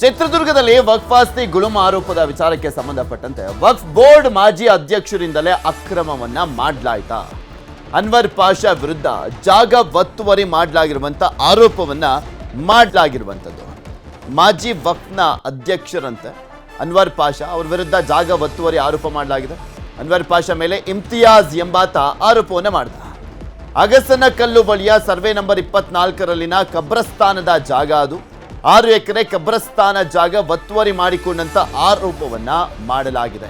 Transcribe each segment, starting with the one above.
ಚಿತ್ರದುರ್ಗದಲ್ಲಿ ವಕ್ಫ್ ಆಸ್ತಿ ಗುಳುಮ ಆರೋಪದ ವಿಚಾರಕ್ಕೆ ಸಂಬಂಧಪಟ್ಟಂತೆ ವಕ್ಫ್ ಬೋರ್ಡ್ ಮಾಜಿ ಅಧ್ಯಕ್ಷರಿಂದಲೇ ಅಕ್ರಮವನ್ನ ಮಾಡಲಾಯ್ತಾ? ಅನ್ವರ್ ಪಾಷಾ ವಿರುದ್ಧ ಜಾಗ ಒತ್ತುವರಿ ಮಾಡಲಾಗಿರುವಂತ ಆರೋಪವನ್ನ ಮಾಡಲಾಗಿರುವಂತದ್ದು. ಮಾಜಿ ವಕ್ಫ್ನ ಅಧ್ಯಕ್ಷರಂತೆ ಅನ್ವರ್ ಪಾಷಾ ಅವರ ವಿರುದ್ಧ ಜಾಗ ಒತ್ತುವರಿ ಆರೋಪ ಮಾಡಲಾಗಿದೆ. ಅನ್ವರ್ ಪಾಷಾ ಮೇಲೆ ಇಮ್ತಿಯಾಜ್ ಎಂಬಾತ ಆರೋಪವನ್ನ ಮಾಡಿದ. ಅಗಸನ ಕಲ್ಲು ಬಳಿಯ ಸರ್ವೆ ನಂಬರ್ 24ರಲ್ಲಿನ ಕಬ್ರಸ್ತಾನದ ಜಾಗ ಅದು. 6 ಎಕರೆ ಕಬ್ರಸ್ತಾನ ಜಾಗ ಒತ್ತುವರಿ ಮಾಡಿಕೊಂಡಂತ ಆರೋಪವನ್ನ ಮಾಡಲಾಗಿದೆ.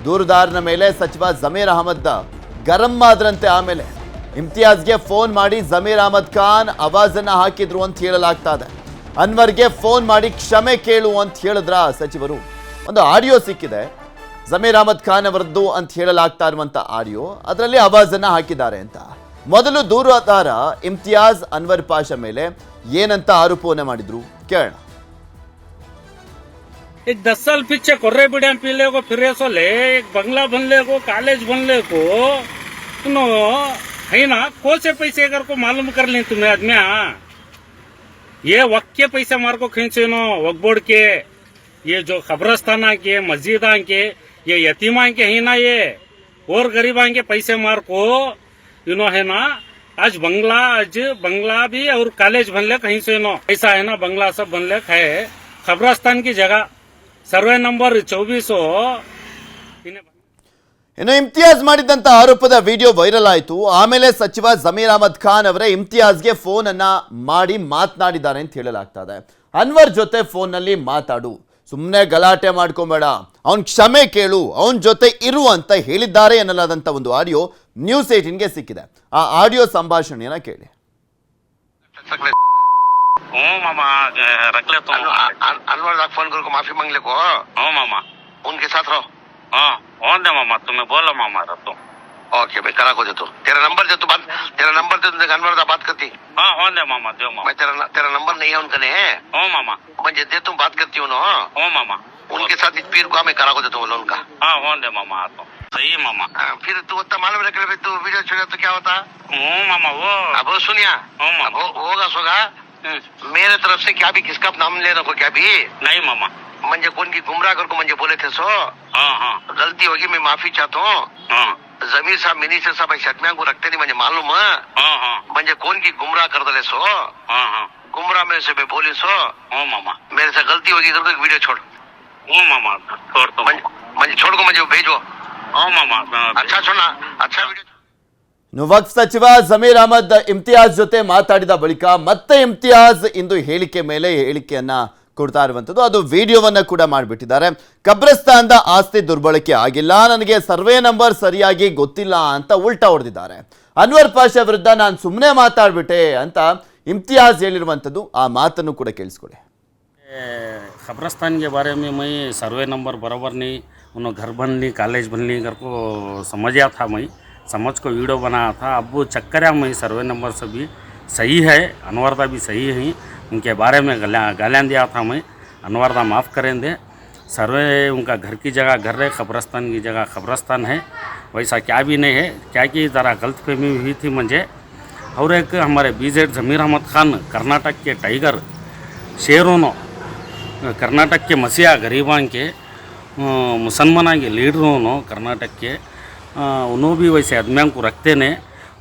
ದೂರುದಾರನ ಮೇಲೆ ಸಚಿವ ಜಮೀರ್ ಅಹಮದ್ ಗರಂ ಆದ್ರಂತೆ. ಆಮೇಲೆ ಇಮ್ತಿಯಾಜ್ಗೆ ಫೋನ್ ಮಾಡಿ ಜಮೀರ್ ಅಹಮದ್ ಖಾನ್ ಆವಾಜನ್ನ ಹಾಕಿದ್ರು ಅಂತ ಹೇಳಲಾಗ್ತಾ ಇದೆ. ಅನ್ವರ್ಗೆ ಫೋನ್ ಮಾಡಿ ಕ್ಷಮೆ ಕೇಳು ಅಂತ ಹೇಳಿದ್ರ ಸಚಿವರು. ಒಂದು ಆಡಿಯೋ ಸಿಕ್ಕಿದೆ, ಜಮೀರ್ ಅಹಮದ್ ಖಾನ್ ಅವರದ್ದು ಅಂತ ಹೇಳಲಾಗ್ತಾ ಇರುವಂತ ಆಡಿಯೋ. ಅದರಲ್ಲಿ ಆವಾಜನ್ನ ಹಾಕಿದ್ದಾರೆ ಅಂತ. ಮೊದಲು ದೂರುದಾರ ಇಮ್ತಿಯಾಜ್ ಅನ್ವರ್ ಪಾಷಾ ಮೇಲೆ ಏನಂತ ಆರೋಪವನ್ನ ಮಾಡಿದ್ರು ಕೇಳೋಣ. एक 10 साल पीछे कोर्रे बिड़िया पीले को फिर सो ले एक बंगला बनले को कॉलेज बनले को नो है ना कौन से पैसे अगर को मालूम कर ले तुम्हें आदमी ये वक्त के पैसे मार को खींचे नो वक्फ बोर्ड के ये जो कब्रस्ताना के मस्जिदा के ये यतीमा के है ना ये और गरीबा के पैसे मार को नो है ना आज बंगला भी और कॉलेज बनले कहीं से नो ऐसा है ना बंगला सब बनले है कब्रस्तान की जगह ಸರ್ವೆ ನಂಬರ್ 2400. ಇನ್ನು ಇಮ್ತಿಯಾಜ್ ಮಾಡಿದಂತ ಆರೋಪದ ವಿಡಿಯೋ ವೈರಲ್ ಆಯಿತು. ಆಮೇಲೆ ಸಚಿವ ಜಮೀರ್ ಅಹಮದ್ ಖಾನ್ ಅವರೇ ಇಮ್ತಿಯಾಜ್ಗೆ ಫೋನ್ ಅನ್ನ ಮಾಡಿ ಮಾತನಾಡಿದ್ದಾರೆ ಅಂತ ಹೇಳಲಾಗ್ತಾ ಇದೆ. ಅನ್ವರ್ ಜೊತೆ ಫೋನ್ ನಲ್ಲಿ ಮಾತಾಡು, ಸುಮ್ಮನೆ ಗಲಾಟೆ ಮಾಡ್ಕೊಂಬೇಡ, ಅವನ್ ಕ್ಷಮೆ ಕೇಳು, ಅವನ ಜೊತೆ ಇರು ಅಂತ ಹೇಳಿದ್ದಾರೆ ಎನ್ನಲಾದಂತ ಒಂದು ಆಡಿಯೋ ನ್ಯೂಸ್ 18ಗೆ ಸಿಕ್ಕಿದೆ. ಆ ಆಡಿಯೋ ಸಂಭಾಷಣೆಯನ್ನ ಕೇಳಿ. मामा रख ले तुम अनवर फोन करके माफी मांग ले को मामा उनके साथ रहो. हाँ कौन दे मामा तुम्हें बोलो मामा रखो. ओके भाई करा को दे तू तेरा नंबर दे तू बात तेरा नंबर दे तू अनवर दा बात करती. हाँ कौन दे मामा दो मामा. मैं तेरा नंबर नहीं है उनका ने ओ मामा मुझे दे तुम बात करती हूँ ना ओ मामा उनके साथ इस पीर को मैं करा को दे तू उनका. हाँ कौन दे मामा आता सही मामा. फिर तू उतना मालूम रख ले तू वीडियो छोड़ा तो क्या होता. मामा वो अब सुनिया होगा सोगा मेरे तरफ से क्या भी किसका नाम लेना को क्या भी नहीं मामा मुझे कौन की गुमराह कर को मुझे बोले थे सो. हाँ हाँ गलती होगी मैं माफी चाहता हूँ. हाँ जमीर साहब मिनिस्टर साहब शर्मिया को रखते नहीं मुझे मालूम है. हाँ हाँ मुझे कौन की गुमराह कर दले सो. हाँ हाँ गुमराह में से मैं बोली सो. ओ मामा मेरे से गलती होगी इधर को वीडियो छोड़. ओ मामा छोड़ दो मुझे छोड़ को मुझे भेजो. ओ मामा अच्छा सुना अच्छा वीडियो. ವಕ್ಫ್ ಸಚಿವ ಜಮೀರ್ ಅಹಮದ್ ಇಮ್ತಿಯಾಜ್ ಜೊತೆ ಮಾತಾಡಿದ ಬಳಿಕ ಮತ್ತೆ ಇಮ್ತಿಯಾಜ್ ಇಂದು ಹೇಳಿಕೆ ಮೇಲೆ ಹೇಳಿಕೆಯನ್ನ ಕೊಡ್ತಾ ಇರುವಂತದ್ದು. ಅದು ವಿಡಿಯೋವನ್ನ ಕೂಡ ಮಾಡಿಬಿಟ್ಟಿದ್ದಾರೆ. ಕಬ್ರಸ್ತಾನದ ಆಸ್ತಿ ದುರ್ಬಳಕೆ ಆಗಿಲ್ಲ, ನನಗೆ ಸರ್ವೆ ನಂಬರ್ ಸರಿಯಾಗಿ ಗೊತ್ತಿಲ್ಲ ಅಂತ ಉಲ್ಟಾ ಹೊಡೆದಿದ್ದಾರೆ. ಅನ್ವರ್ ಪಾಷಾ ವಿರುದ್ಧ ನಾನು ಸುಮ್ಮನೆ ಮಾತಾಡ್ಬಿಟ್ಟೆ ಅಂತ ಇಮ್ತಿಯಾಜ್ ಹೇಳಿರುವಂತದ್ದು. ಆ ಮಾತನ್ನು ಕೂಡ ಕೇಳಿಸ್ಕೊಳ್ಳಿ. कब्रस्तान के बारे में मैं सर्वे नंबर बराबर नहीं उन्होंने घर बन ली कॉलेज बन ली घर को समझा था. मैं समझ को वीडियो बनाया था. अब वो चक्करिया में सर्वे नंबर से भी सही है, अनवरदा भी सही है. उनके बारे में गालियाँ दिया था मैं. अनवरदा माफ़ करेंगे. सर्वे उनका घर की जगह घर है, कब्रस्तान की जगह कब्रस्तान है. वैसा क्या भी नहीं है. क्या कि ज़रा गलतफहमी हुई थी मुझे. और एक हमारे बीजेड जमीर अहमद खान कर्नाटक के टाइगर शेरों कर्नाटक के मसीहा गरीबान के मुसलमान के लीडरों कर्नाटक के उन्होंने भी वैसे आदमियों को रखते ने.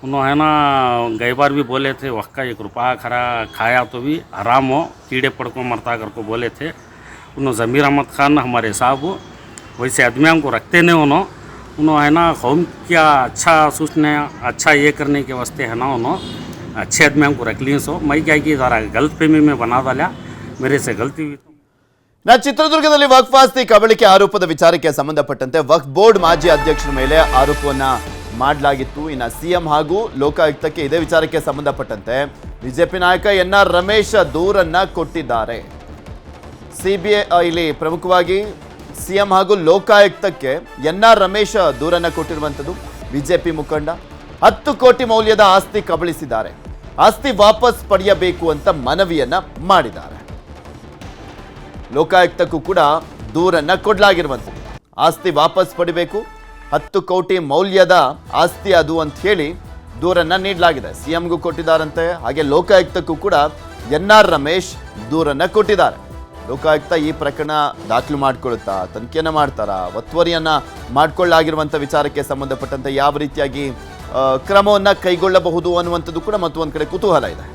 उन्होंने है ना गई बार भी बोले थे वक्त का 1 रुपया खाया तो भी हराम हो, कीड़े पड़ को मरता कर को बोले थे. उन्होंने जमीर अहमद खान हमारे साहब वैसे आदमियों को रखते ने. उन्होंने है ना कौम क्या अच्छा सोचने अच्छा ये करने के वास्ते है ना उन्होंने अच्छे आदमियों को रख ली. सो मैं क्या कि ज़रा गलतफहमी में बना डाला, मेरे से गलती हुई. ಚಿತ್ರದುರ್ಗದಲ್ಲಿ ವಕ್ಫ್ ಆಸ್ತಿ ಕಬಳಿಕೆ ಆರೋಪದ ವಿಚಾರಕ್ಕೆ ಸಂಬಂಧಪಟ್ಟಂತೆ ವಕ್ಫ್ ಬೋರ್ಡ್ ಮಾಜಿ ಅಧ್ಯಕ್ಷರ ಮೇಲೆ ಆರೋಪವನ್ನ ಮಾಡಲಾಗಿತ್ತು. ಇನ್ನು ಸಿಎಂ ಹಾಗೂ ಲೋಕಾಯುಕ್ತಕ್ಕೆ ಇದೇ ವಿಚಾರಕ್ಕೆ ಸಂಬಂಧಪಟ್ಟಂತೆ ಬಿಜೆಪಿ ನಾಯಕ ಎನ್ಆರ್ ರಮೇಶ್ ದೂರನ್ನ ಕೊಟ್ಟಿದ್ದಾರೆ. ಸಿಬಿಐ ಇಲ್ಲಿ ಪ್ರಮುಖವಾಗಿ ಸಿಎಂ ಹಾಗೂ ಲೋಕಾಯುಕ್ತಕ್ಕೆ ಎನ್ಆರ್ ರಮೇಶ್ ದೂರನ್ನ ಕೊಟ್ಟಿರುವಂತದ್ದು. ಬಿಜೆಪಿ ಮುಖಂಡ 10 ಕೋಟಿ ಮೌಲ್ಯದ ಆಸ್ತಿ ಕಬಳಿಸಿದ್ದಾರೆ, ಆಸ್ತಿ ವಾಪಸ್ ಪಡೆಯಬೇಕು ಅಂತ ಮನವಿಯನ್ನ ಮಾಡಿದ್ದಾರೆ. ಲೋಕಾಯುಕ್ತಕ್ಕೂ ಕೂಡ ದೂರನ್ನ ಕೊಡಲಾಗಿರುವಂಥದ್ದು. ಆಸ್ತಿ ವಾಪಸ್ ಪಡಿಬೇಕು, 10 ಕೋಟಿ ಮೌಲ್ಯದ ಆಸ್ತಿ ಅದು ಅಂತ ಹೇಳಿ ದೂರನ್ನ ನೀಡಲಾಗಿದೆ. ಸಿಎಂಗೂ ಕೊಟ್ಟಿದ್ದಾರಂತೆ, ಹಾಗೆ ಲೋಕಾಯುಕ್ತಕ್ಕೂ ಕೂಡ ಎನ್ಆರ್ ರಮೇಶ್ ದೂರನ್ನ ಕೊಟ್ಟಿದ್ದಾರೆ. ಲೋಕಾಯುಕ್ತ ಈ ಪ್ರಕರಣ ದಾಖಲು ಮಾಡ್ಕೊಳುತ್ತಾ, ತನಿಖೆಯನ್ನು ಮಾಡ್ತಾರಾ, ಒತ್ತುವರಿಯನ್ನು ಮಾಡಿಕೊಳ್ಳಾಗಿರುವಂಥ ವಿಚಾರಕ್ಕೆ ಸಂಬಂಧಪಟ್ಟಂತೆ ಯಾವ ರೀತಿಯಾಗಿ ಕ್ರಮವನ್ನು ಕೈಗೊಳ್ಳಬಹುದು ಅನ್ನುವಂಥದ್ದು ಕೂಡ ಮತ್ತೊಂದು ಕಡೆ ಕುತೂಹಲ ಇದೆ.